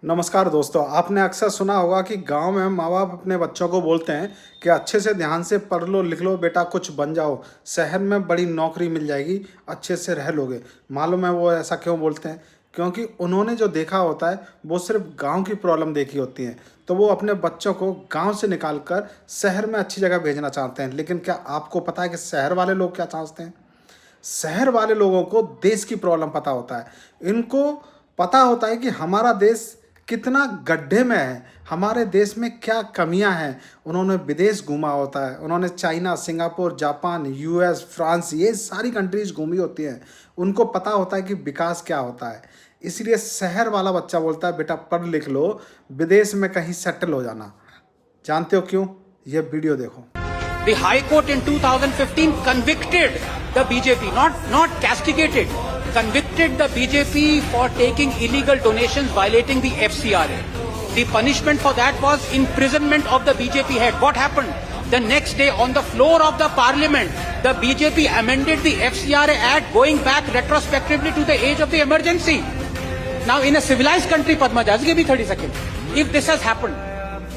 नमस्कार दोस्तों, आपने अक्सर सुना होगा कि गांव में माँ बाप अपने बच्चों को बोलते हैं कि अच्छे से ध्यान से पढ़ लो लिख लो बेटा, कुछ बन जाओ, शहर में बड़ी नौकरी मिल जाएगी, अच्छे से रह लोगे। मालूम है वो ऐसा क्यों बोलते हैं? क्योंकि उन्होंने जो देखा होता है वो सिर्फ गांव की प्रॉब्लम देखी होती है, तो वो अपने बच्चों को गांव से निकाल कर शहर में अच्छी जगह भेजना चाहते हैं। लेकिन क्या आपको पता है कि शहर वाले लोग क्या चाहते हैं? शहर वाले लोगों को देश की प्रॉब्लम पता होता है। इनको पता होता है कि हमारा देश कितना गड्ढे में है, हमारे देश में क्या कमियां हैं। उन्होंने विदेश घूमा होता है, उन्होंने China, Singapore, Japan, US, France, ये सारी कंट्रीज घूमी होती हैं। उनको पता होता है कि विकास क्या होता है। इसलिए शहर वाला बच्चा बोलता है बेटा पढ़ लिख लो, विदेश में कहीं सेटल हो जाना। जानते हो क्यों? ये वीडियो देखो। The High Court in 2015 convicted the BJP, not castigated, convicted the BJP for taking illegal donations violating the FCRA. The punishment for that was imprisonment of the BJP head. What happened? The next day on the floor of the parliament, the BJP amended the FCRA Act going back retrospectively to the age of the emergency. Now in a civilized country, Padmaja, give me 30 seconds. If this has happened,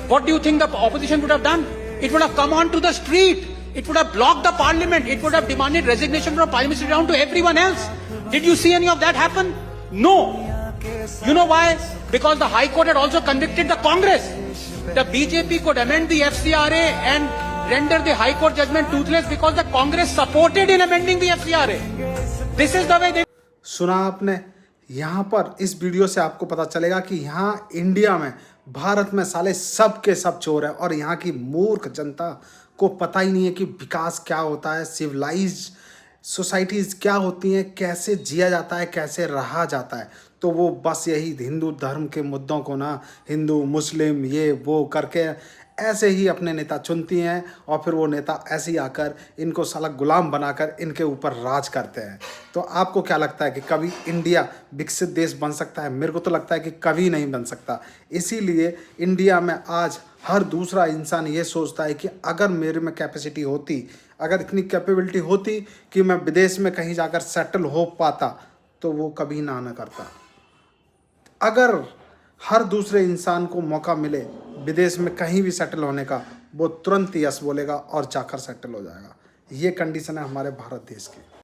what do you think the opposition would have done? It would have come on to the street. It would have blocked the parliament. It would have demanded resignation from Prime Minister down to everyone else. Did you see any of that happen? No. You know why? Because the High Court had also convicted the Congress. The BJP could amend the FCRA and render the High Court judgment toothless because the Congress supported in amending the FCRA. This is the way they... सुना आपने? यहाँ पर इस video से आपको पता चलेगा कि यहाँ इंडिया में, भारत में साले सब के सब चोर हैं और यहाँ की मूर्ख जनता को पता ही नहीं है कि विकास क्या होता है, सिविलाइज्ड सोसाइटीज़ क्या होती हैं, कैसे जिया जाता है, कैसे रहा जाता है। तो वो बस यही हिंदू धर्म के मुद्दों को ना, हिंदू मुस्लिम ये वो करके ऐसे ही अपने नेता चुनती हैं और फिर वो नेता ऐसे ही आकर इनको साला गुलाम बनाकर इनके ऊपर राज करते हैं। तो आपको क्या लगता है कि कभी इंडिया विकसित देश बन सकता है? मेरे को तो लगता है कि कभी नहीं बन सकता। इसीलिए इंडिया में आज हर दूसरा इंसान ये सोचता है कि अगर मेरे में कैपेसिटी होती, अगर इतनी कैपेबिलिटी होती कि मैं विदेश में कहीं जाकर सेटल हो पाता, तो वो कभी ना करता। अगर हर दूसरे इंसान को मौका मिले विदेश में कहीं भी सेटल होने का, वो तुरंत यस बोलेगा और जाकर सेटल हो जाएगा। ये कंडीशन है हमारे भारत देश की।